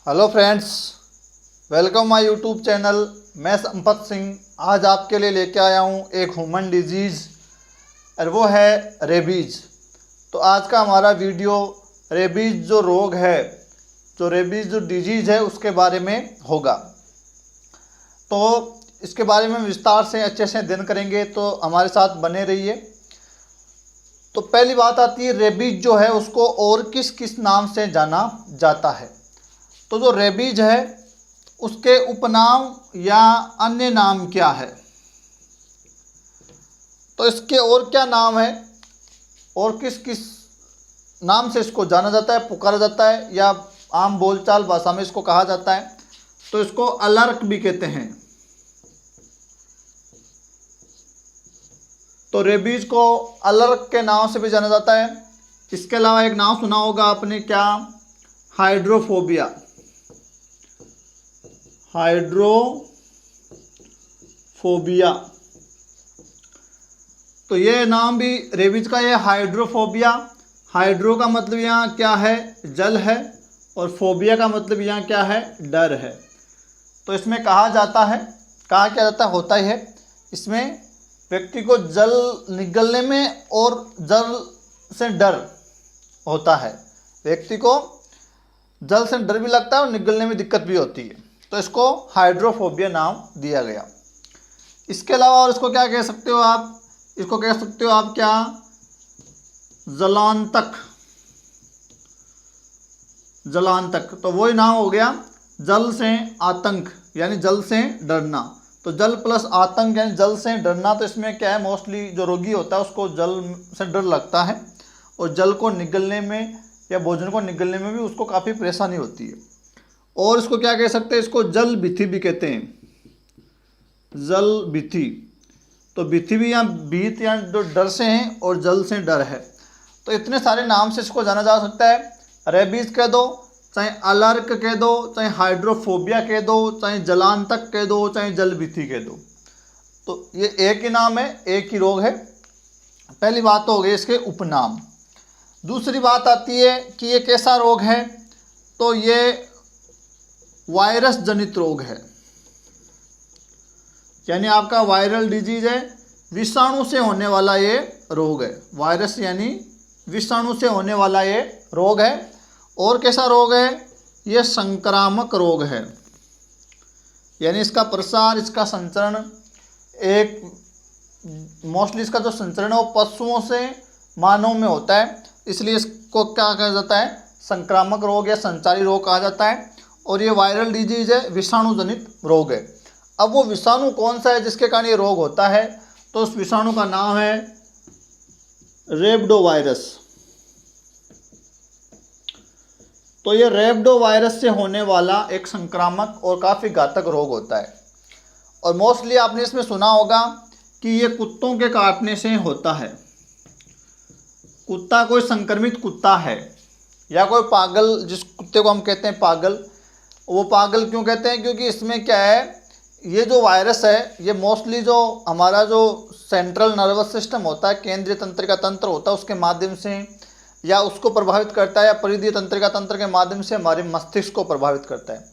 Hello friends, welcome my YouTube channel. मैं संपत सिंह आज आपके लिए लेके आया हूँ एक ह्यूमन डिजीज़ और वो है रेबीज़। तो आज का हमारा वीडियो रेबीज़ जो रोग है, जो रेबीज़ जो डिजीज़ है उसके बारे में होगा। तो इसके बारे में विस्तार से अच्छे से अध्ययन करेंगे, तो हमारे साथ बने रहिए। तो पहली बात आती है, रेबीज़ जो है उसको और किस किस नाम से जाना जाता है। तो जो रेबीज है उसके उपनाम या अन्य नाम क्या है, तो इसके और क्या नाम है और किस किस नाम से इसको जाना जाता है, पुकारा जाता है, या आम बोलचाल भाषा में इसको कहा जाता है। तो इसको अलर्क भी कहते हैं। तो रेबीज को अलर्क के नाम से भी जाना जाता है। इसके अलावा एक नाम सुना होगा आपने, क्या? हाइड्रोफोबिया। हाइड्रोफोबिया, तो ये नाम भी रेबीज का है, हाइड्रोफोबिया। हाइड्रो का मतलब यहाँ क्या है? जल है, और फोबिया का मतलब यहाँ क्या है? डर है। तो इसमें कहा जाता है, कहा क्या जाता है, होता ही है, इसमें व्यक्ति को जल निगलने में और जल से डर होता है। व्यक्ति को जल से डर भी लगता है और निगलने में दिक्कत भी होती है। तो इसको हाइड्रोफोबिया नाम दिया गया। इसके अलावा और इसको क्या कह सकते हो आप? इसको कह सकते हो आप क्या? जलांतक। जलांतक, तो वही नाम हो गया, जल से आतंक यानी जल से डरना। तो जल प्लस आतंक यानी जल से डरना। तो इसमें क्या है, मोस्टली जो रोगी होता है उसको जल से डर लगता है, और जल को निगलने में या भोजन को निगलने में भी उसको काफ़ी परेशानी होती है। और इसको क्या कह सकते हैं? इसको जल भीति भी कहते हैं, जल भीति। तो भीति भी यहाँ भीत या जो डर से है, और जल से डर है। तो इतने सारे नाम से इसको जाना जा सकता है। रेबीज कह दो, चाहे अलर्क कह दो, चाहे हाइड्रोफोबिया कह दो, चाहे जलांतक कह दो, चाहे जल भीति कह दो। तो ये एक ही नाम है, एक ही रोग है। पहली बात तो हो गई इसके उपनाम। दूसरी बात आती है कि ये कैसा रोग है। तो ये वायरस जनित रोग है, यानी आपका वायरल डिजीज है, विषाणु से होने वाला ये रोग है। वायरस यानी विषाणु से होने वाला ये रोग है। और कैसा रोग है? ये संक्रामक रोग है, यानी इसका प्रसार, इसका संचरण, एक मोस्टली इसका जो संचरण है वो पशुओं से मानव में होता है, इसलिए इसको क्या कहा जाता है? संक्रामक रोग या संचारी रोग कहा जाता है। और ये वायरल डिजीज है, विषाणु जनित रोग है। अब वो विषाणु कौन सा है जिसके कारण ये रोग होता है? तो उस विषाणु का नाम है रेबडोवायरस। तो ये रेबडोवायरस से होने वाला एक संक्रामक और काफ़ी घातक रोग होता है। और मोस्टली आपने इसमें सुना होगा कि ये कुत्तों के काटने से होता है। कुत्ता कोई संक्रमित कुत्ता है, या कोई पागल, जिस कुत्ते को हम कहते हैं पागल, वो पागल क्यों कहते हैं? क्योंकि इसमें क्या है, ये जो वायरस है ये मोस्टली जो हमारा जो सेंट्रल नर्वस सिस्टम होता है, केंद्रीय तंत्रिका तंत्र होता है, उसके माध्यम से या उसको प्रभावित करता है, या परिधीय तंत्रिका तंत्र के माध्यम से हमारे मस्तिष्क को प्रभावित करता है,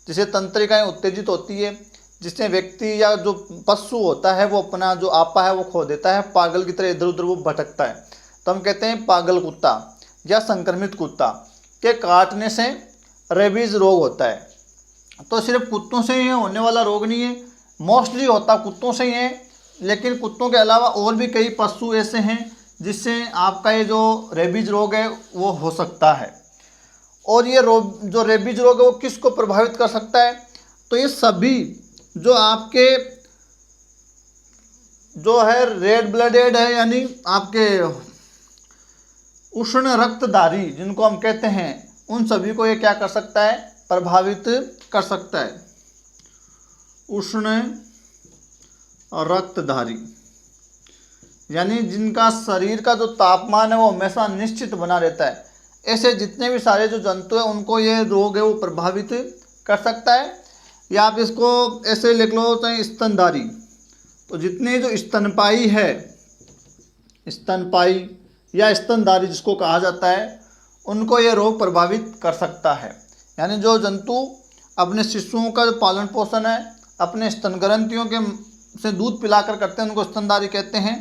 जिससे तंत्रिकाएं उत्तेजित होती है, जिससे व्यक्ति या जो पशु होता है वो अपना जो आपा है वो खो देता है, पागल की तरह इधर उधर वो भटकता है। तो हम कहते हैं पागल कुत्ता या संक्रमित कुत्ता के काटने से रेबीज रोग होता है। तो सिर्फ कुत्तों से ही होने वाला रोग नहीं है, मोस्टली होता कुत्तों से ही है, लेकिन कुत्तों के अलावा और भी कई पशु ऐसे हैं जिससे आपका ये जो रेबीज रोग है वो हो सकता है। और ये रोग, जो रेबीज रोग है वो किसको प्रभावित कर सकता है? तो ये सभी जो आपके जो है रेड ब्लडेड है, यानी आपके उष्ण रक्तधारी जिनको हम कहते हैं, उन सभी को ये क्या कर सकता है? प्रभावित कर सकता है। उष्ण रक्तधारी यानी जिनका शरीर का जो तापमान है वो हमेशा निश्चित बना रहता है, ऐसे जितने भी सारे जो जंतु हैं उनको ये रोग है वो प्रभावित कर सकता है। या आप इसको ऐसे लिख लो, चाहे स्तनधारी, तो जितने जो स्तनपाई है, स्तनपाई या स्तनधारी जिसको कहा जाता है, उनको ये रोग प्रभावित कर सकता है। यानी जो जंतु अपने शिशुओं का जो पालन पोषण है अपने स्तन ग्रंथियों के से दूध पिलाकर करते हैं उनको स्तनधारी कहते हैं।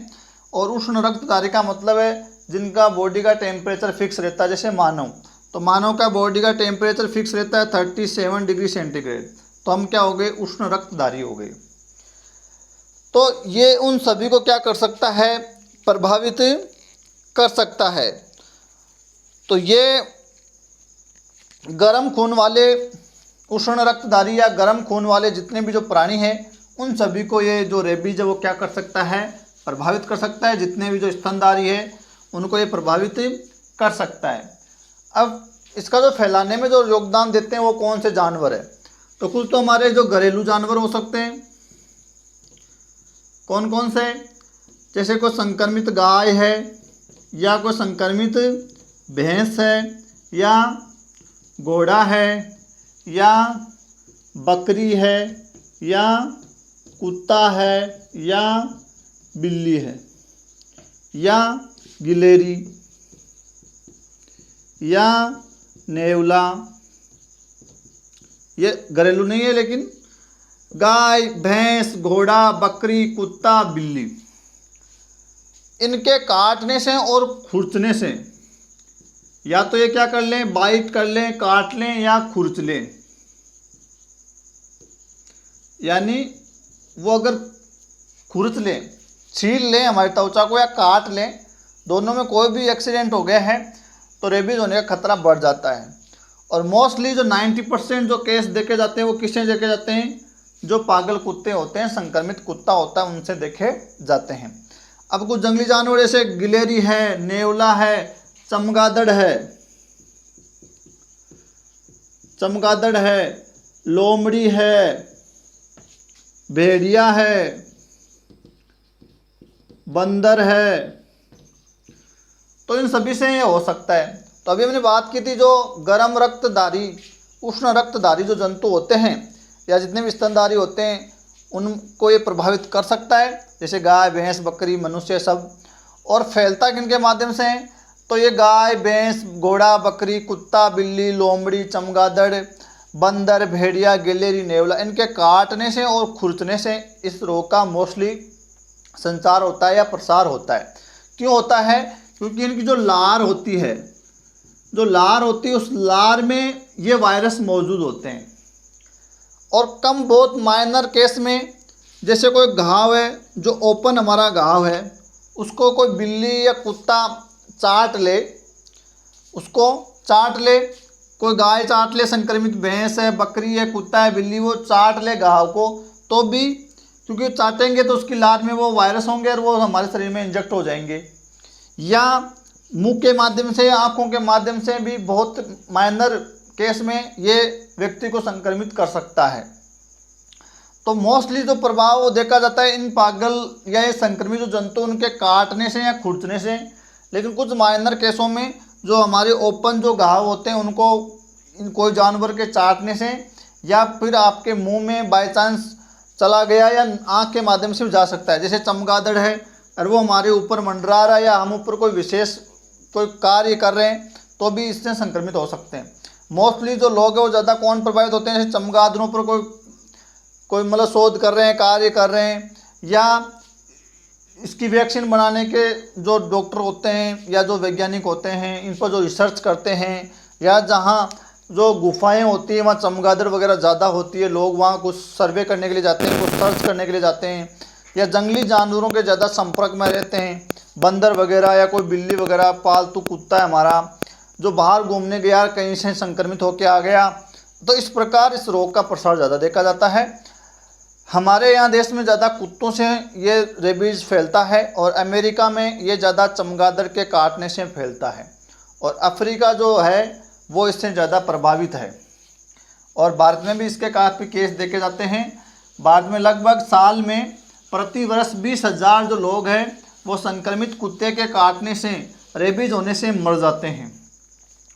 और उष्ण रक्तधारी का मतलब है जिनका बॉडी का टेम्परेचर फिक्स रहता है, जैसे मानव, तो मानव का बॉडी का टेम्परेचर फिक्स रहता है 37 डिग्री सेंटीग्रेड, तो हम क्या हो गए, उष्ण रक्तधारी हो गए। तो ये उन सभी को क्या कर सकता है, प्रभावित कर सकता है। तो ये गर्म खून वाले उष्ण रक्तधारी या गर्म खून वाले जितने भी जो प्राणी हैं उन सभी को ये जो रेबीज है वो क्या कर सकता है, प्रभावित कर सकता है। जितने भी जो स्तनधारी है उनको ये प्रभावित कर सकता है। अब इसका जो फैलाने में जो योगदान देते हैं वो कौन से जानवर है, तो कुछ तो हमारे जो घरेलू जानवर हो सकते हैं। कौन कौन से, जैसे कोई संक्रमित गाय है या कोई संक्रमित भैंस है या घोड़ा है या बकरी है या कुत्ता है या बिल्ली है या गिलेरी या नेवला। ये घरेलू नहीं है लेकिन गाय, भैंस, घोड़ा, बकरी, कुत्ता, बिल्ली, इनके काटने से और खुरचने से, या तो ये क्या कर लें, बाइट कर लें, काट लें या खुरच लें। यानी वो अगर खुरच लें, छील लें हमारी त्वचा को या काट लें, दोनों में कोई भी एक्सीडेंट हो गया है तो रेबीज होने का खतरा बढ़ जाता है। और मोस्टली जो 90% जो केस देखे जाते हैं वो किससे देखे जाते हैं, जो पागल कुत्ते होते हैं, संक्रमित कुत्ता होता है उनसे देखे जाते हैं। अब कुछ जंगली जानवर जैसे गिलेरी है, नेवला है, चमगादड़ है, लोमड़ी है, भेड़िया है, बंदर है, तो इन सभी से ये हो सकता है। तो अभी हमने बात की थी जो गर्म रक्तधारी, उष्ण रक्तधारी जो जंतु होते हैं या जितने भी स्तनधारी होते हैं उनको ये प्रभावित कर सकता है, जैसे गाय, भैंस, बकरी, मनुष्य सब। और फैलता किनके माध्यम से है, तो ये गाय, भैंस, घोड़ा, बकरी, कुत्ता, बिल्ली, लोमड़ी, चमगादड़, बंदर, भेड़िया, गिलेरी, नेवला, इनके काटने से और खुरचने से इस रोग का मोस्टली संचार होता है या प्रसार होता है। क्यों होता है, क्योंकि इनकी जो लार होती है उस लार में ये वायरस मौजूद होते हैं। और कम बहुत माइनर केस में, जैसे कोई घाव है, जो ओपन हमारा घाव है उसको कोई बिल्ली या कुत्ता चाट ले, कोई गाय चाट ले, संक्रमित भैंस है, बकरी है, कुत्ता है, बिल्ली, वो चाट ले घाव को, तो भी क्योंकि चाटेंगे तो उसकी लार में वो वायरस होंगे और वो हमारे शरीर में इंजेक्ट हो जाएंगे। या मुंह के माध्यम से या आँखों के माध्यम से भी बहुत माइनर केस में ये व्यक्ति को संक्रमित कर सकता है। तो मोस्टली जो प्रभाव वो देखा जाता है इन पागल या ये संक्रमित जो जंतु उनके काटने से या खुरचने से। लेकिन कुछ माइनर केसों में जो हमारे ओपन जो घाव होते हैं उनको कोई जानवर के चाटने से या फिर आपके मुंह में बाय चांस चला गया या आँख के माध्यम से भी जा सकता है। जैसे चमगादड़ है और वो हमारे ऊपर मंडरा रहा है या हम ऊपर कोई विशेष कोई कार्य कर रहे हैं तो भी इससे संक्रमित हो सकते हैं। मोस्टली जो लोग हैं वो ज़्यादा कौन प्रभावित होते हैं, जैसे चमगादड़ों पर कोई मतलब शोध कर रहे हैं, कार्य कर रहे हैं, या इसकी वैक्सीन बनाने के जो डॉक्टर होते हैं या जो वैज्ञानिक होते हैं इन पर जो रिसर्च करते हैं, या जहाँ जो गुफाएं होती हैं वहाँ चमगादड़ वगैरह ज़्यादा होती है, लोग वहाँ कुछ सर्वे करने के लिए जाते हैं, कुछ सर्च करने के लिए जाते हैं, या जंगली जानवरों के ज़्यादा संपर्क में रहते हैं, बंदर वगैरह या कोई बिल्ली वगैरह, पालतू कुत्ता है हमारा जो बाहर घूमने गया कहीं से संक्रमित होकर आ गया, तो इस प्रकार इस रोग का प्रसार ज़्यादा देखा जाता है। हमारे यहाँ देश में ज़्यादा कुत्तों से ये रेबीज़ फैलता है और अमेरिका में ये ज़्यादा चमगादड़ के काटने से फैलता है, और अफ्रीका जो है वो इससे ज़्यादा प्रभावित है। और भारत में भी इसके काफ़ी केस देखे जाते हैं। भारत में लगभग साल में प्रति वर्ष 20,000 जो लोग हैं वो संक्रमित कुत्ते के काटने से, रेबीज़ होने से मर जाते हैं।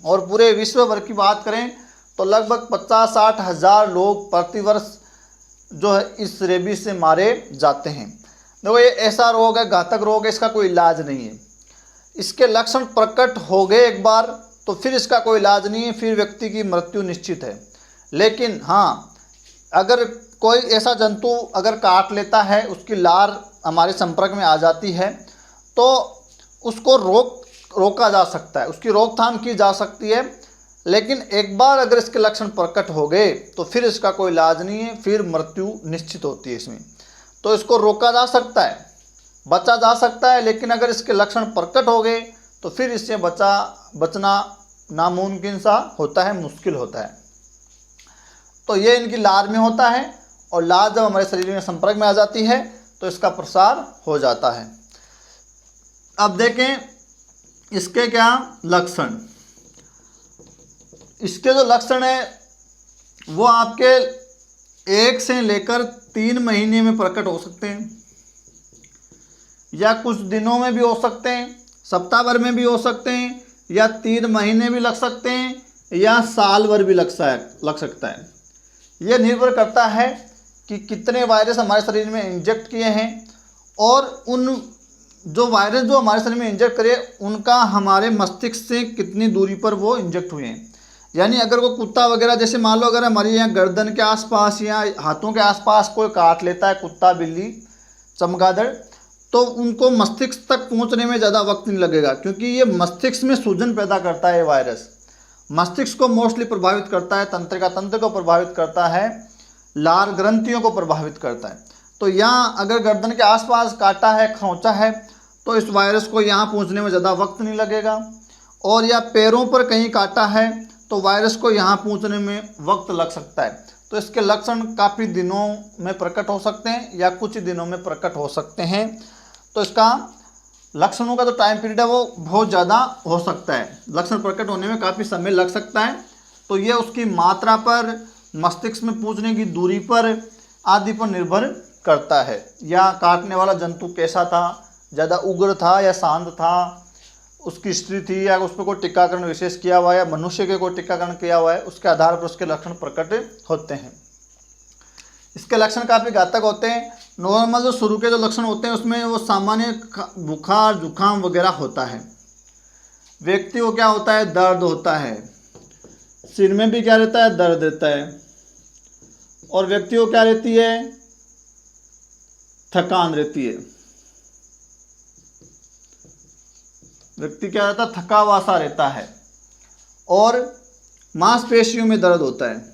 और पूरे विश्व भर की बात करें तो लगभग 50-60 हज़ार लोग प्रतिवर्ष जो है इस रेबीज़ से मारे जाते हैं। देखो ये ऐसा रोग है, घातक रोग है, इसका कोई इलाज नहीं है। इसके लक्षण प्रकट हो गए एक बार तो तो फिर इसका कोई इलाज नहीं है, फिर व्यक्ति की मृत्यु निश्चित है। लेकिन हाँ, अगर कोई ऐसा जंतु अगर काट लेता है, उसकी लार हमारे संपर्क में आ जाती है, तो उसको रोका जा सकता है, उसकी रोकथाम की जा सकती है। लेकिन एक बार अगर इसके लक्षण प्रकट हो गए तो फिर इसका कोई इलाज नहीं है, फिर मृत्यु निश्चित होती है इसमें। तो इसको रोका जा सकता है, बचा जा सकता है, लेकिन अगर इसके लक्षण प्रकट हो गए तो फिर इससे बचना नामुमकिन सा होता है, मुश्किल होता है। तो ये इनकी लार में होता है, और लार जब हमारे शरीर में संपर्क में आ जाती है तो इसका प्रसार हो जाता है। अब देखें इसके क्या लक्षण। इसके जो लक्षण है वो आपके 1 से लेकर 3 महीने में प्रकट हो सकते हैं, या कुछ दिनों में भी हो सकते हैं, सप्ताह भर में भी हो सकते हैं, या 3 महीने भी लग सकते हैं, या साल भर भी लग सकता है। यह निर्भर करता है कि कितने वायरस हमारे शरीर में इंजेक्ट किए हैं, और उन जो वायरस जो हमारे शरीर में इंजेक्ट करे उनका हमारे मस्तिष्क से कितनी दूरी पर वो इंजेक्ट हुए हैं। यानी अगर वो कुत्ता वगैरह, जैसे मान लो अगर हमारी यहाँ गर्दन के आसपास या हाथों के आसपास कोई काट लेता है, कुत्ता, बिल्ली, चमगादड़, तो उनको मस्तिष्क तक पहुँचने में ज़्यादा वक्त नहीं लगेगा, क्योंकि ये मस्तिष्क में सूजन पैदा करता है। ये वायरस मस्तिष्क को मोस्टली प्रभावित करता है, तंत्रिका तंत्र को प्रभावित करता है, लार ग्रंथियों को प्रभावित करता है। तो यहाँ अगर गर्दन के आसपास काटा है, खरोंचा है, तो इस वायरस को यहाँ पहुँचने में ज़्यादा वक्त नहीं लगेगा। और या पैरों पर कहीं काटा है तो वायरस को यहाँ पहुँचने में वक्त लग सकता है। तो इसके लक्षण काफ़ी दिनों में प्रकट हो सकते हैं, या कुछ दिनों में प्रकट हो सकते हैं। तो इसका लक्षणों का जो टाइम पीरियड है वो बहुत ज़्यादा हो सकता है, लक्षण प्रकट होने में काफ़ी समय लग सकता है। तो ये उसकी मात्रा पर, मस्तिष्क में पहुँचने की दूरी पर आदि पर निर्भर करता है, या काटने वाला जंतु कैसा था, ज़्यादा उग्र था या शांत था, उसकी स्थिति थी, या उस पर कोई टीकाकरण विशेष किया हुआ है, या मनुष्य के कोई टीकाकरण किया हुआ है, उसके आधार पर उसके लक्षण प्रकट होते हैं। इसके लक्षण काफ़ी घातक होते हैं। नॉर्मल जो शुरू के जो लक्षण होते हैं उसमें वो सामान्य बुखार, जुकाम वगैरह होता है। व्यक्ति को क्या होता है, दर्द होता है, सिर में भी क्या रहता है, दर्द रहता है, और व्यक्ति को क्या रहती है, थकान रहती है। व्यक्ति क्या रहता है, थका हुआ सा रहता है, और मांसपेशियों में दर्द होता है।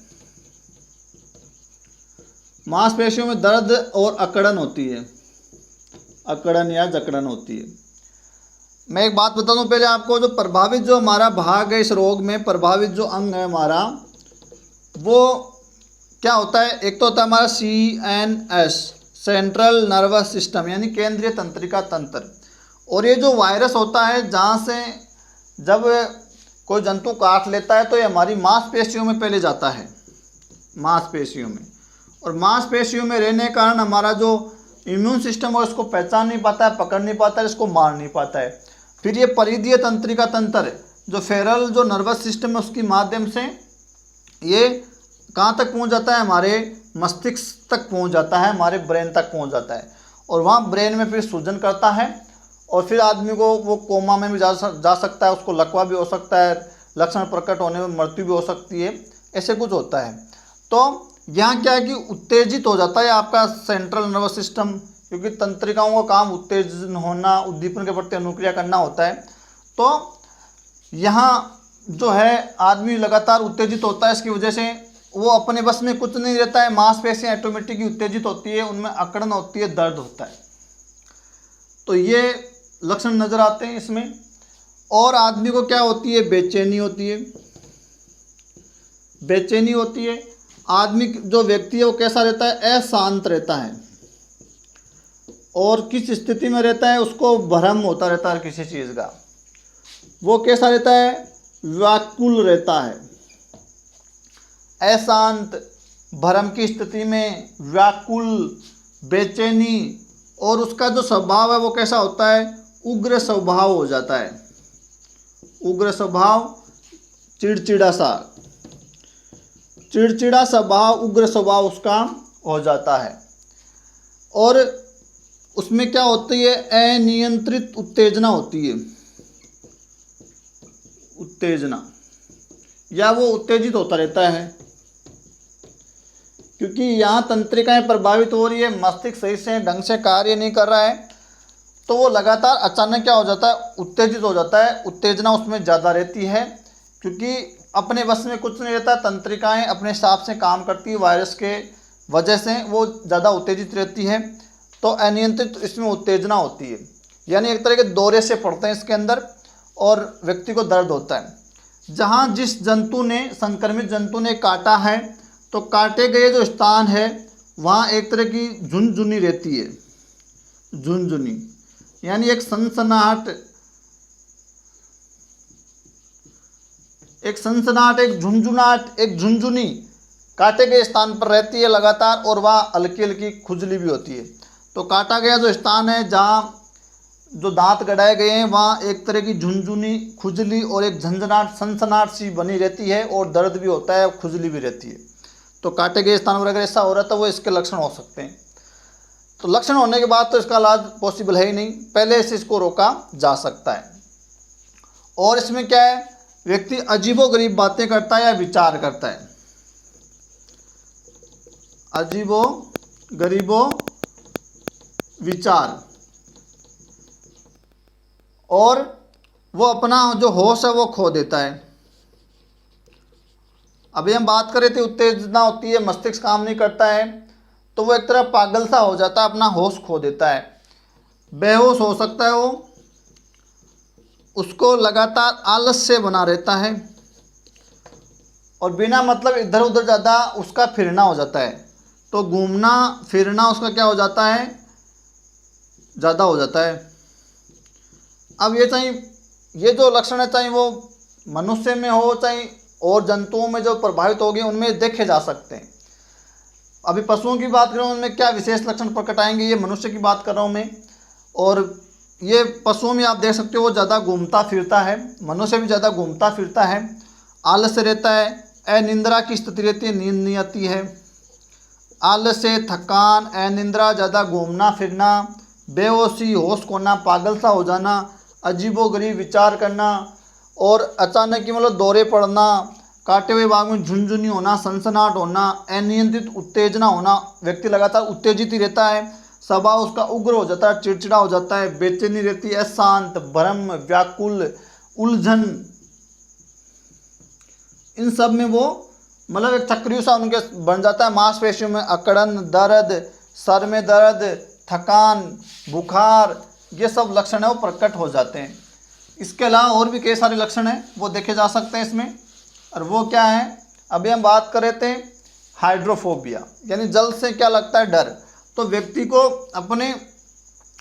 मांसपेशियों में दर्द और अकड़न होती है, अकड़न या जकड़न होती है। मैं एक बात बता दूं पहले आपको, जो प्रभावित जो हमारा भाग है इस रोग में, प्रभावित जो अंग है हमारा, वो क्या होता है, एक तो होता है हमारा CNS, सेंट्रल नर्वस सिस्टम, यानी केंद्रीय तंत्रिका तंत्र। और ये जो वायरस होता है, जहाँ से जब कोई जंतु काट लेता है तो ये हमारी मांसपेशियों में पहले जाता है, मांसपेशियों में, और मांसपेशियों में रहने के कारण हमारा जो इम्यून सिस्टम है उसको पहचान नहीं पाता है, पकड़ नहीं पाता है, इसको मार नहीं पाता है। फिर ये परिधीय तंत्रिका तंत्र, जो फेरल जो नर्वस सिस्टम है उसके माध्यम से ये कहाँ तक पहुँच जाता है, हमारे मस्तिष्क तक पहुँच जाता है, हमारे ब्रेन तक पहुँच जाता है, और वहाँ ब्रेन में फिर सूजन करता है, और फिर आदमी को वो कोमा में भी जा सकता है, उसको लकवा भी हो सकता है, लक्षण प्रकट होने में मृत्यु भी हो सकती है, ऐसे कुछ होता है। तो यहाँ क्या है कि उत्तेजित हो जाता है आपका सेंट्रल नर्वस सिस्टम, क्योंकि तंत्रिकाओं का काम उत्तेजन होना, उद्दीपन के प्रति अनुक्रिया करना होता है। तो यहाँ जो है आदमी लगातार उत्तेजित होता है, इसकी वजह से वो अपने बस में कुछ नहीं रहता है, मांसपेशियाँ ऑटोमेटिक उत्तेजित होती है, उनमें अकड़न होती है, दर्द होता है। तो ये लक्षण नज़र आते हैं इसमें। और आदमी को क्या होती है, बेचैनी होती है, बेचैनी होती है। आदमी जो व्यक्ति है वो कैसा रहता है, अशांत रहता है, और किस स्थिति में रहता है, उसको भ्रम होता रहता है किसी चीज़ का। वो कैसा रहता है, व्याकुल रहता है, अशांत, भ्रम की स्थिति में, व्याकुल, बेचैनी। और उसका जो स्वभाव है वो कैसा होता है, उग्र स्वभाव हो जाता है, उग्र स्वभाव, चिड़चिड़ा सा, चिड़चिड़ा स्वभाव, उग्र स्वभाव उसका हो जाता है। और उसमें क्या होती है, अनियंत्रित उत्तेजना होती है, उत्तेजना, या वो उत्तेजित होता रहता है, क्योंकि यहाँ तंत्रिकाएं प्रभावित हो रही है, मस्तिष्क सही से ढंग से कार्य नहीं कर रहा है, तो वो लगातार अचानक क्या हो जाता है, उत्तेजित हो जाता है। उत्तेजना उसमें ज़्यादा रहती है, क्योंकि अपने बस में कुछ नहीं रहता, तंत्रिकाएं अपने हिसाब से काम करती है, वायरस के वजह से वो ज़्यादा उत्तेजित रहती है, तो अनियंत्रित इसमें उत्तेजना होती है, यानी एक तरह के दौरे से पड़ते हैं इसके अंदर और व्यक्ति को दर्द होता है। जहाँ जिस जंतु ने, संक्रमित जंतु ने काटा है, तो काटे गए जो स्थान है वहाँ एक तरह की झुनझुनी रहती है, झुनझुनी यानी एक सनसनाहट, एक झुंझुनाहट, एक झुनझुनी काटे गए स्थान पर रहती है लगातार, और वह हल्की हल्की खुजली भी होती है। तो काटा गया जो स्थान है, जहाँ जो दांत गड़ाए गए हैं, वहाँ एक तरह की झुनझुनी, खुजली और एक झंझनाहट, सनसनाहट सी बनी रहती है, और दर्द भी होता है, खुजली भी रहती है। तो काटे गए स्थान पर अगर ऐसा हो रहा है तो वो इसके लक्षण हो सकते हैं। तो लक्षण होने के बाद तो इसका इलाज पॉसिबल है ही नहीं, पहले से इसको रोका जा सकता है। और इसमें क्या है, व्यक्ति अजीबोगरीब बातें करता है या विचार करता है, अजीबोगरीबो विचार, और वो अपना जो होश है वो खो देता है। अभी हम बात कर रहे थे उत्तेजना होती है, मस्तिष्क काम नहीं करता है, तो वो एक तरह पागल सा हो जाता है, अपना होश खो देता है, बेहोश हो सकता है वो, उसको लगातार आलस्य बना रहता है, और बिना मतलब इधर उधर ज़्यादा उसका फिरना हो जाता है, तो घूमना फिरना उसका क्या हो जाता है, ज़्यादा हो जाता है। अब ये जो लक्षण है, चाहे वो मनुष्य में हो चाहे और जंतुओं में जो प्रभावित हो गए उनमें देखे जा सकते हैं। अभी पशुओं की बात कर रहा हूँ, उनमें क्या विशेष लक्षण प्रकट आएंगे, ये मनुष्य की बात कर रहा हूँ मैं। और ये पशुओं में आप देख सकते हो वो ज़्यादा घूमता फिरता है, मनुष्य भी ज़्यादा घूमता फिरता है, आलस्य रहता है, अनिंद्रा की स्थिति रहती है, नींद नहीं आती है, आलस्य, थकान, अनिंद्रा, ज़्यादा घूमना फिरना, बेहोशी, होश खोना, पागल सा हो जाना, अजीबोगरीब विचार करना, और अचानक ही मतलब दौरे पड़ना, काटे हुए भाग में झुनझुनी होना, सनसनाहट होना, अनियंत्रित उत्तेजना होना, व्यक्ति लगातार उत्तेजित ही रहता है, स्वभाव उसका उग्र हो जाता है, चिड़चिड़ा हो जाता है, बेचैनी रहती है, अशांत, भ्रम, व्याकुल, उलझन, इन सब में वो मतलब एक चक्रियों सा उनके बन जाता है। मांसपेशियों में अकड़न, दर्द, सर में दर्द, थकान, बुखार, ये सब लक्षण है वो प्रकट हो जाते हैं। इसके अलावा और भी कई सारे लक्षण हैं वो देखे जा सकते हैं इसमें, और वो क्या है, अभी हम बात कर रहे थे हाइड्रोफोबिया, यानी जल से क्या लगता है, डर। तो व्यक्ति को अपने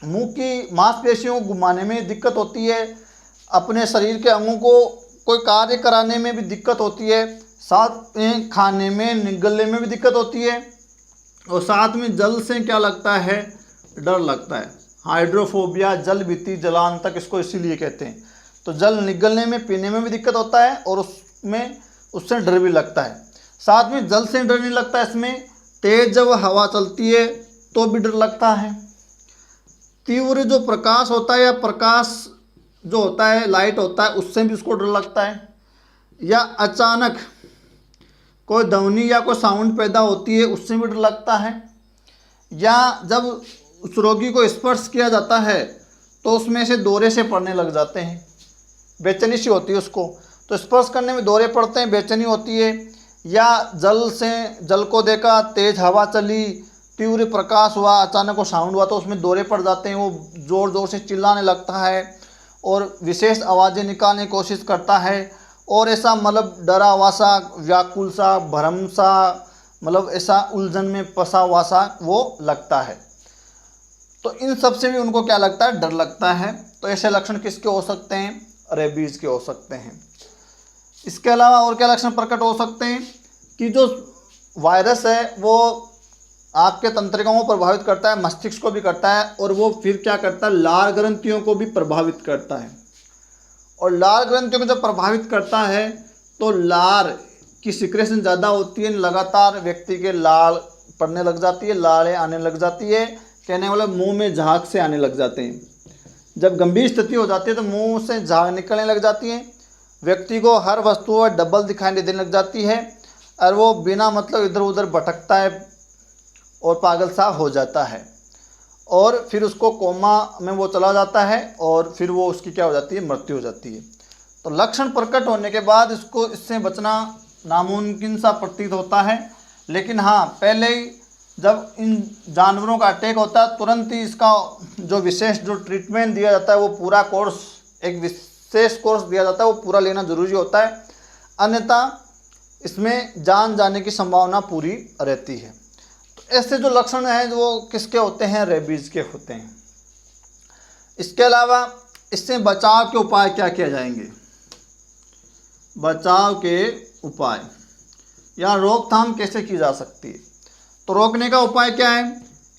मुंह की मांसपेशियों को घुमाने में दिक्कत होती है, अपने शरीर के अंगों को कोई कार्य कराने में भी दिक्कत होती है, साथ में खाने में निगलने में भी दिक्कत होती है, और साथ में जल से क्या लगता है, डर लगता है। हाइड्रोफोबिया, जल भीति, जलांतक, इसको इसीलिए कहते हैं। तो जल निगलने में, पीने में भी दिक्कत होता है, और उससे डर भी लगता है। साथ में जल से डर नहीं लगता, इसमें तेज जब हवा चलती है तो भी डर लगता है। तीव्र जो प्रकाश होता है या प्रकाश जो होता है, लाइट होता है, उससे भी उसको डर लगता है। या अचानक कोई ध्वनि या कोई साउंड पैदा होती है, उससे भी डर लगता है। या जब उस रोगी को स्पर्श किया जाता है तो उसमें से दौरे से पड़ने लग जाते हैं, बेचैनी सी होती है उसको, तो स्पर्श करने में दौरे पड़ते हैं, बेचैनी होती है। या जल को देखा, तेज हवा चली, तीव्र प्रकाश हुआ, अचानक वो साउंड हुआ, तो उसमें दौरे पड़ जाते हैं, वो ज़ोर ज़ोर से चिल्लाने लगता है और विशेष आवाज़ें निकालने की कोशिश करता है, और ऐसा मतलब डरा हुआ सा, व्याकुल सा, भ्रम सा, मतलब ऐसा उलझन में फंसा हुआ सा वो लगता है। तो इन सब से भी उनको क्या लगता है, डर लगता है। तो ऐसे लक्षण किसके हो सकते हैं, रेबीज के हो सकते हैं। इसके अलावा और क्या लक्षण प्रकट हो सकते हैं कि जो वायरस है वो आपके तंत्रिकाओं को प्रभावित करता है, मस्तिष्क को भी करता है, और वो फिर क्या करता है, लार ग्रंथियों को भी प्रभावित करता है। और लार ग्रंथियों को जब प्रभावित करता है तो लार की सिक्रेशन ज़्यादा होती है, लगातार व्यक्ति के लाल पड़ने लग जाती है, लालें आने लग जाती है, कहने वाला मुंह में झाग से आने लग जाते हैं। जब गंभीर स्थिति हो जाती है तो मुंह से झाग निकलने लग जाती है, व्यक्ति को हर वस्तु डबल दिखाई देने लग जाती है और वो बिना मतलब इधर उधर भटकता है और पागल सा हो जाता है, और फिर उसको कोमा में वो चला जाता है और फिर वो उसकी क्या हो जाती है, मृत्यु हो जाती है। तो लक्षण प्रकट होने के बाद इससे बचना नामुमकिन सा प्रतीत होता है। लेकिन हाँ, पहले ही जब इन जानवरों का अटैक होता है तुरंत ही इसका जो विशेष जो ट्रीटमेंट दिया जाता है वो पूरा कोर्स, एक विशेष कोर्स दिया जाता है, वो पूरा लेना जरूरी होता है, अन्यथा इसमें जान जाने की संभावना पूरी रहती है। तो ऐसे जो लक्षण हैं वो किसके होते हैं, रेबीज़ के होते हैं। इसके अलावा इससे बचाव के उपाय क्या किए जाएंगे, बचाव के उपाय या रोकथाम कैसे की जा सकती है। तो रोकने का उपाय क्या है,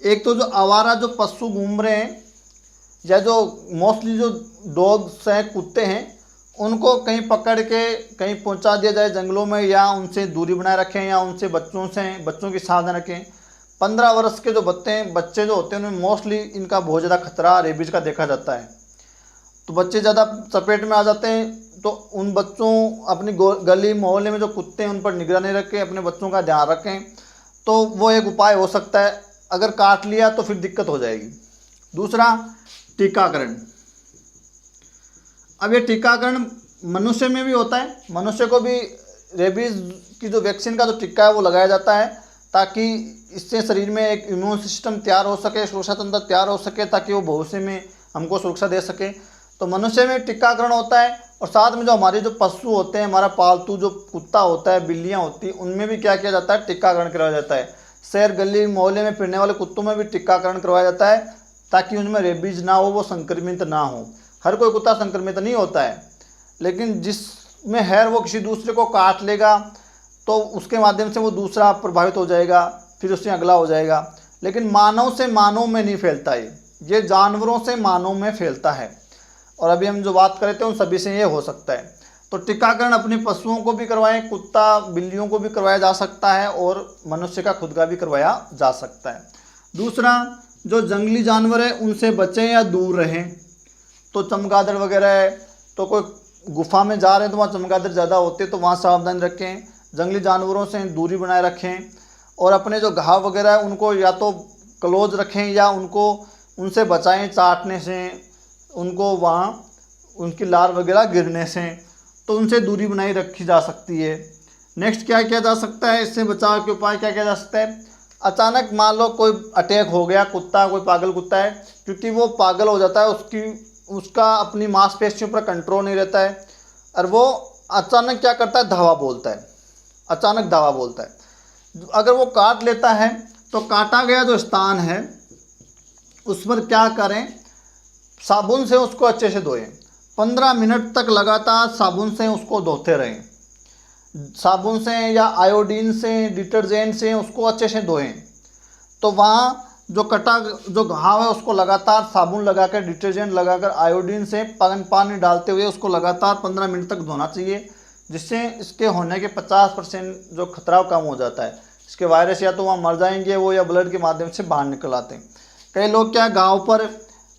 एक तो जो आवारा जो पशु घूम रहे हैं या जो मोस्टली जो डॉग्स हैं, कुत्ते हैं, उनको कहीं पकड़ के कहीं पहुंचा दिया जाए जंगलों में, या उनसे दूरी बनाए रखें, या उनसे बच्चों की सावधान रखें। 15 वर्ष के जो बच्चे जो होते हैं उनमें मोस्टली इनका बहुत ज़्यादा खतरा रेबीज का देखा जाता है। तो बच्चे ज़्यादा चपेट में आ जाते हैं, तो उन बच्चों अपनी गली मोहल्ले में जो कुत्ते हैं उन पर निगरानी रखें, अपने बच्चों का ध्यान रखें। तो वो एक उपाय हो सकता है। अगर काट लिया तो फिर दिक्कत हो जाएगी। दूसरा, टीकाकरण। अब ये टीकाकरण मनुष्य में भी होता है, मनुष्य को भी रेबीज़ की जो वैक्सीन का जो टीका है वो लगाया जाता है, ताकि इससे शरीर में एक इम्यून सिस्टम तैयार हो सके, सुरक्षा तंत्र तैयार हो सके, ताकि वो भविष्य में हमको सुरक्षा दे सके। तो मनुष्य में टीकाकरण होता है, और साथ में जो हमारे जो पशु होते हैं, हमारा पालतू जो कुत्ता होता है, बिल्लियाँ होती हैं, उनमें भी क्या किया जाता है, टीकाकरण करवाया जाता है। शहर गली मोहल्ले में फिरने वाले कुत्तों में भी टीकाकरण करवाया जाता है, ताकि उनमें रेबीज ना हो, वो संक्रमित ना हो। हर कोई कुत्ता संक्रमित नहीं होता है, लेकिन जिसमें है वो किसी दूसरे को काट लेगा तो उसके माध्यम से वो दूसरा प्रभावित हो जाएगा, फिर उससे अगला हो जाएगा। लेकिन मानव से मानव में नहीं फैलता, ये जानवरों से मानव में फैलता है। और अभी हम जो बात कर रहे थे उन सभी से ये हो सकता है। तो टीकाकरण अपने पशुओं को भी करवाएं, कुत्ता बिल्लियों को भी करवाया जा सकता है, और मनुष्य का खुद का भी करवाया जा सकता है। दूसरा, जो जंगली जानवर है उनसे बचें या दूर रहें। तो चमगादड़ वगैरह है, तो कोई गुफा में जा रहे हैं तो वहाँ चमगादड़ ज़्यादा होते हैं, तो वहाँ सावधान रखें, जंगली जानवरों से दूरी बनाए रखें। और अपने जो घाव वगैरह है उनको या तो क्लोज रखें, या उनसे बचाएं चाटने से, उनको वहाँ उनकी लार वगैरह गिरने से, तो उनसे दूरी बनाई रखी जा सकती है। नेक्स्ट क्या किया जा सकता है, इससे बचाव के उपाय क्या किया जा सकता है। अचानक मान लो कोई अटैक हो गया, कुत्ता कोई पागल कुत्ता है, क्योंकि वो पागल हो जाता है, उसका अपनी मांसपेशियों पर कंट्रोल नहीं रहता है, और वो अचानक क्या करता है, धावा बोलता है, अचानक धावा बोलता है। अगर वो काट लेता है तो काटा गया जो स्थान है उस पर क्या करें, साबुन से उसको अच्छे से धोएं। 15 मिनट तक लगातार साबुन से उसको धोते रहें, साबुन से या आयोडीन से, डिटर्जेंट से उसको अच्छे से धोएं। तो वहाँ जो घाव है उसको लगातार साबुन लगाकर, डिटर्जेंट लगाकर, आयोडीन से पानी डालते हुए उसको लगातार 15 मिनट तक धोना चाहिए, जिससे इसके होने के 50% जो खतरा कम हो जाता है। इसके वायरस या तो वहाँ मर जाएंगे वो, या ब्लड के माध्यम से बाहर निकल आते हैं। कई लोग क्या घाव पर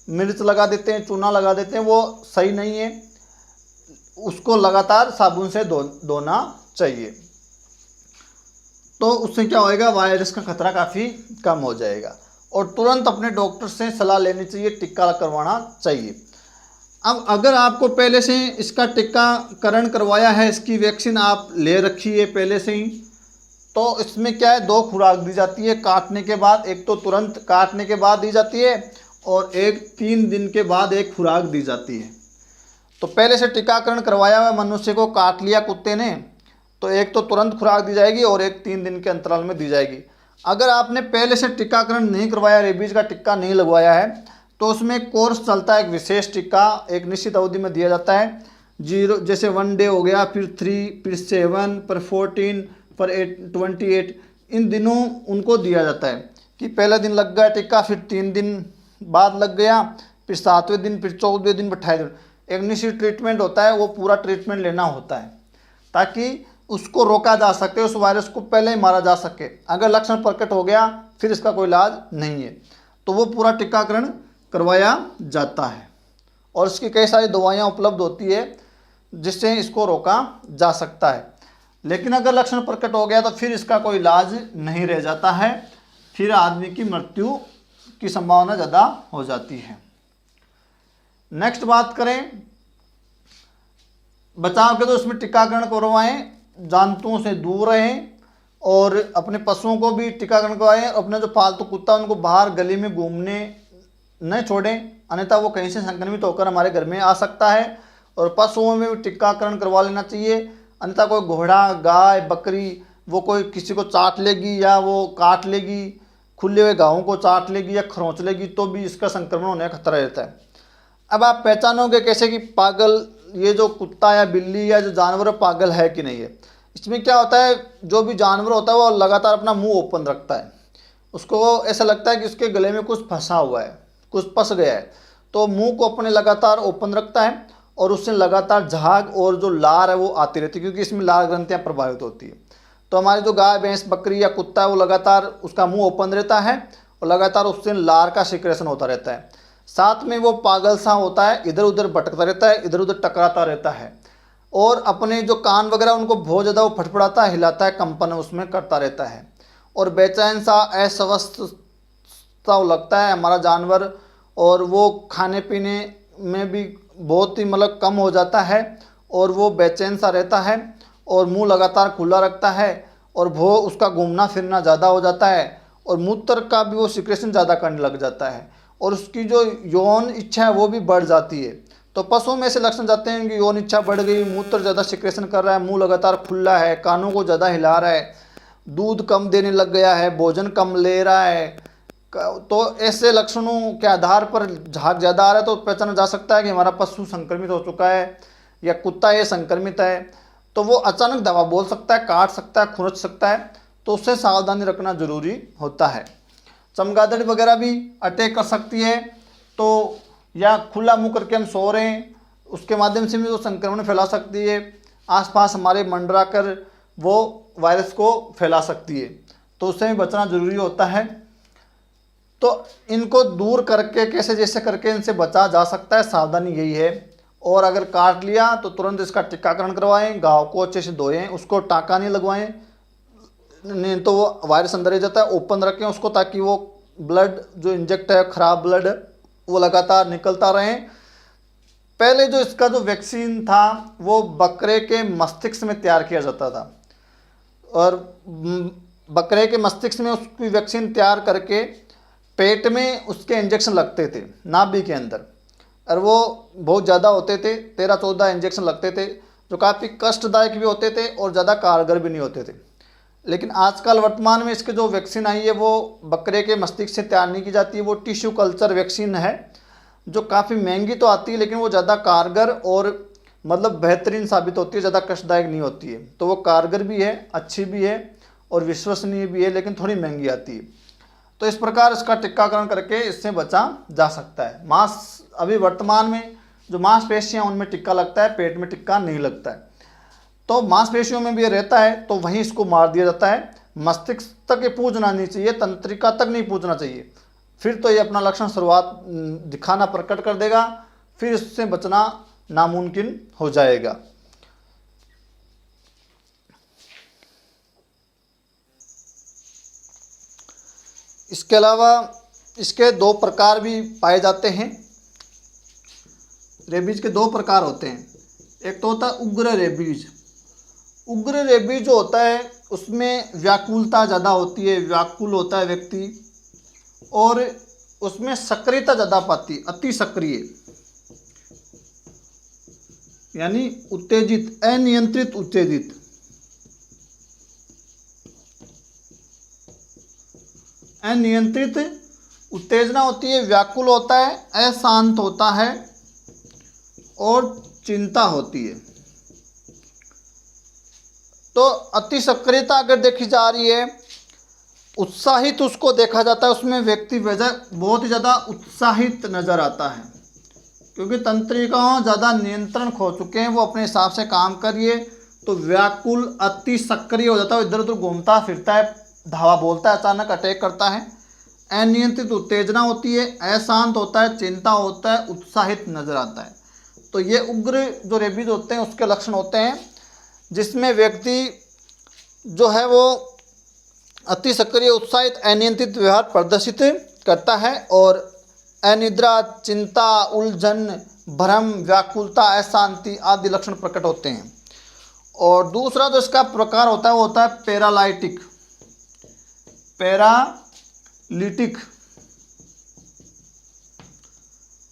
मिर्च लगा देते हैं, चूना लगा देते हैं, वो सही नहीं है, उसको लगातार साबुन से धोना चाहिए। तो उससे क्या होएगा, वायरस का खतरा काफ़ी कम हो जाएगा। और तुरंत अपने डॉक्टर से सलाह लेनी चाहिए, टीका करवाना चाहिए। अब अगर आपको पहले से इसका टीकाकरण करवाया है, इसकी वैक्सीन आप ले रखी है पहले से ही, तो इसमें क्या है, 2 खुराक दी जाती है काटने के बाद। एक तो तुरंत काटने के बाद दी जाती है, और एक 3 दिन के बाद एक खुराक दी जाती है। तो पहले से टीकाकरण करवाया हुआ मनुष्य को काट लिया कुत्ते ने, तो एक तो तुरंत खुराक दी जाएगी और एक 3 दिन के अंतराल में दी जाएगी। अगर आपने पहले से टीकाकरण नहीं करवाया, रेबीज का टीका नहीं लगवाया है, तो उसमें कोर्स चलता है, एक विशेष टीका एक निश्चित अवधि में दिया जाता है। 0 जैसे 1 डे हो गया, फिर 3, फिर 7, फिर 14, फिर 28, इन दिनों उनको दिया जाता है कि पहला दिन लग गया टीका, फिर 3 दिन बाद लग गया, फिर 7वें दिन, फिर 14वें दिन, फिर 28वें दिन। एक निश्चित ट्रीटमेंट होता है, वो पूरा ट्रीटमेंट लेना होता है, ताकि उसको रोका जा सके, उस वायरस को पहले ही मारा जा सके। अगर लक्षण प्रकट हो गया फिर इसका कोई इलाज नहीं है, तो वो पूरा टीकाकरण करवाया जाता है। और इसकी कई सारी दवाइयाँ उपलब्ध होती है, जिससे इसको रोका जा सकता है। लेकिन अगर लक्षण प्रकट हो गया तो फिर इसका कोई इलाज नहीं रह जाता है, फिर आदमी की मृत्यु की संभावना ज़्यादा हो जाती है। नेक्स्ट बात करें बचाव के, तो इसमें टीकाकरण करवाएं, जंतुओं से दूर रहें और अपने पशुओं को भी टीकाकरण करवाएं। अपने जो पालतू कुत्ता उनको बाहर गली में घूमने न छोड़ें, अन्यथा वो कहीं से संक्रमित होकर हमारे घर में आ सकता है। और पशुओं में भी टीकाकरण करवा लेना चाहिए, अन्यथा कोई घोड़ा, गाय, बकरी वो कोई किसी को चाट लेगी या वो काट लेगी, खुले हुए घावों को चाट लेगी या खरोंच लेगी, तो भी इसका संक्रमण होने का खतरा रहता है। अब आप पहचानोगे कैसे कि पागल ये जो कुत्ता या बिल्ली या जो जानवर पागल है कि नहीं है? इसमें क्या होता है, जो भी जानवर होता है वो लगातार अपना मुंह ओपन रखता है, उसको ऐसा लगता है कि उसके गले में कुछ फंसा हुआ है, कुछ फंस गया है, तो मुंह को अपने लगातार ओपन रखता है और उससे लगातार झाग और जो लार है वो आती रहती है, क्योंकि इसमें लार ग्रंथियाँ प्रभावित होती है। तो हमारी जो गाय, भैंस, बकरी या कुत्ता है वो लगातार उसका मुंह ओपन रहता है और लगातार उससे लार का सिक्रेशन होता रहता है। साथ में वो पागल सा होता है, इधर उधर भटकता रहता है, इधर उधर टकराता रहता है और अपने जो कान वगैरह उनको बहुत ज़्यादा वो फटफड़ाता है, हिलाता है, कंपन उसमें करता रहता है और बेचैन सा, अस्वस्थ सा लगता है हमारा जानवर। और वो खाने पीने में भी बहुत ही मतलब कम हो जाता है और वो बेचैन सा रहता है और मुंह लगातार खुला रखता है और वो उसका घूमना फिरना ज़्यादा हो जाता है और मूत्र का भी वो सिक्रेशन ज़्यादा करने लग जाता है और उसकी जो यौन इच्छा है वो भी बढ़ जाती है। तो पशुओं में ऐसे लक्षण जाते हैं कि यौन इच्छा बढ़ गई, मूत्र ज़्यादा सिक्रेशन कर रहा है, मुंह लगातार खुला है, कानों को ज़्यादा हिला रहा है, दूध कम देने लग गया है, भोजन कम ले रहा है। तो ऐसे लक्षणों के आधार पर झाग ज़्यादा आ रहा है तो पहचाना जा सकता है कि हमारा पशु संक्रमित हो चुका है या कुत्ता ये संक्रमित है। तो वो अचानक दवा बोल सकता है, काट सकता है, खुरच सकता है, तो उससे सावधानी रखना जरूरी होता है। चमगादड़ वगैरह भी अटैक कर सकती है, तो या खुला मुंह करके हम सो रहे हैं उसके माध्यम से भी वो संक्रमण फैला सकती है, आसपास हमारे मंडरा कर वो वायरस को फैला सकती है, तो उससे भी बचना जरूरी होता है। तो इनको दूर करके कैसे जैसे करके इनसे बचा जा सकता है, सावधानी यही है। और अगर काट लिया तो तुरंत इसका टीकाकरण करवाएं, घाव को अच्छे से धोएं, उसको टाँका नहीं लगवाएं, नहीं तो वो वायरस अंदर ही जाता है। ओपन रखें उसको ताकि वो ब्लड जो इंजेक्ट है, खराब ब्लड वो लगातार निकलता रहे। पहले जो इसका जो वैक्सीन था वो बकरे के मस्तिष्क में तैयार किया जाता था और बकरे के मस्तिष्क में उसकी वैक्सीन तैयार करके पेट में उसके इंजेक्शन लगते थे नाभि के अंदर, और वो बहुत ज़्यादा होते थे, 13-14 इंजेक्शन लगते थे, जो काफ़ी कष्टदायक भी होते थे और ज़्यादा कारगर भी नहीं होते थे। लेकिन आजकल वर्तमान में इसके जो वैक्सीन आई है वो बकरे के मस्तिष्क से तैयार नहीं की जाती है, वो टिश्यू कल्चर वैक्सीन है जो काफ़ी महंगी तो आती है लेकिन वो ज़्यादा कारगर और मतलब बेहतरीन साबित होती है, ज़्यादा कष्टदायक नहीं होती है। तो वो कारगर भी है, अच्छी भी है और विश्वसनीय भी है, लेकिन थोड़ी महंगी आती है। तो इस प्रकार इसका टीकाकरण करके इससे बचा जा सकता है। अभी वर्तमान में जो मांसपेशियाँ उनमें टिक्का लगता है, पेट में टिक्का नहीं लगता है। तो मांसपेशियों में भी ये रहता है तो वहीं इसको मार दिया जाता है, मस्तिष्क तक ये पूजना नहीं चाहिए, तंत्रिका तक नहीं पूजना चाहिए, फिर तो ये अपना लक्षण शुरुआत दिखाना प्रकट कर देगा, फिर इससे बचना नामुमकिन हो जाएगा। इसके अलावा इसके 2 प्रकार भी पाए जाते हैं। रेबीज के 2 प्रकार होते हैं, एक तो होता है उग्र रेबीज। उग्र रेबीज जो होता है उसमें व्याकुलता ज़्यादा होती है, व्याकुल होता है व्यक्ति, और उसमें सक्रियता ज़्यादा पाती है, अति सक्रिय, यानी उत्तेजित, अनियंत्रित उत्तेजित। अनियंत्रित उत्तेजना होती है, व्याकुल होता है, अशांत होता है और चिंता होती है। तो अति सक्रियता अगर देखी जा रही है, उत्साहित उसको देखा जाता है, उसमें व्यक्ति बहुत ही ज़्यादा उत्साहित नज़र आता है, क्योंकि तंत्रिकाओं ज़्यादा नियंत्रण खो चुके हैं, वो अपने हिसाब से काम करिए। तो व्याकुल अति सक्रिय हो जाता है, इधर उधर घूमता फिरता है, धावा बोलता है, अचानक अटैक करता है। अनियंत्रित उत्तेजना होती है, अशांत होता है, चिंता होता है, उत्साहित नजर आता है। तो तो ये उग्र जो रेबीज होते हैं उसके लक्षण होते हैं, जिसमें व्यक्ति जो है वो अति सक्रिय, उत्साहित, अनियंत्रित व्यवहार प्रदर्शित करता है और अनिद्रा, चिंता, उलझन, भ्रम, व्याकुलता, अशांति आदि लक्षण प्रकट होते हैं। और दूसरा जो इसका प्रकार होता है वो होता है पैरालाइटिक।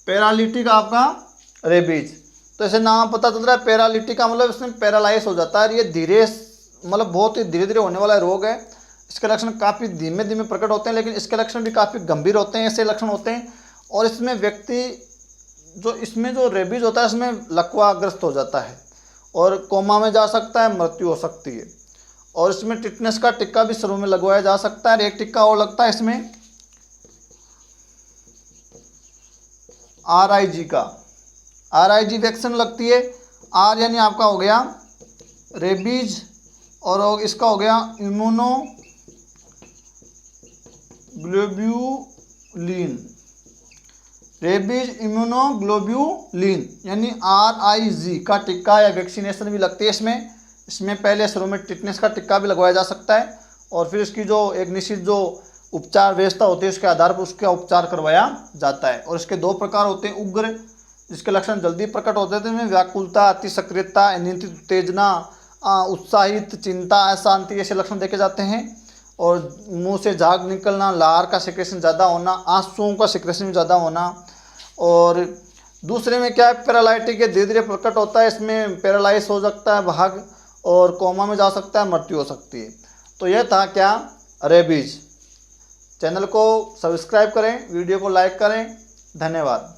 पैरालिटिक आपका रेबीज। तो ऐसे नाम पता चल रहा है, पैरालिटिक का मतलब इसमें पैरालाइज हो जाता है। ये धीरे मतलब बहुत ही धीरे धीरे होने वाला रोग है। इसके लक्षण काफ़ी धीमे धीमे प्रकट होते हैं, लेकिन इसके लक्षण भी काफ़ी गंभीर होते हैं, ऐसे लक्षण होते हैं। और इसमें व्यक्ति इसमें जो रेबीज होता है इसमें लकवाग्रस्त हो जाता है और कोमा में जा सकता है, मृत्यु हो सकती है। और इसमें टिटनेस का टिक्का भी शुरू में लगवाया जा सकता है। एक टिक्का और लगता है इसमें RIG का, RIG वैक्सीन लगती है। आर यानी आपका हो गया रेबीज और इसका हो गया इम्यूनोग्लोब्यूलिन। रेबीज इम्यूनोग्लोब्यूलिन यानी RIG का टिक्का या वैक्सीनेशन भी लगती है इसमें पहले शुरू में टिटनेस का टिक्का भी लगवाया जा सकता है और फिर इसकी जो एक निश्चित जो उपचार व्यवस्था होती है उसके आधार पर उसका उपचार करवाया जाता है। और इसके दो प्रकार होते हैं, उग्र जिसके लक्षण जल्दी प्रकट होते हैं, तो इनमें व्याकुलता, अति सक्रियता, अनियंत्रित उत्तेजना, उत्साहित, चिंता, अशांति ऐसे लक्षण देखे जाते हैं। और मुंह से झाग निकलना, लार का सिक्रेशन ज़्यादा होना, आंसुओं का सिक्रेशन ज़्यादा होना। और दूसरे में क्या है, पैरालाइटिक है, धीरे धीरे प्रकट होता है। इसमें पैरालाइज हो सकता है भाग और कोमा में जा सकता है, मृत्यु हो सकती है। तो यह था क्या, रेबीज। चैनल को सब्सक्राइब करें, वीडियो को लाइक करें। धन्यवाद।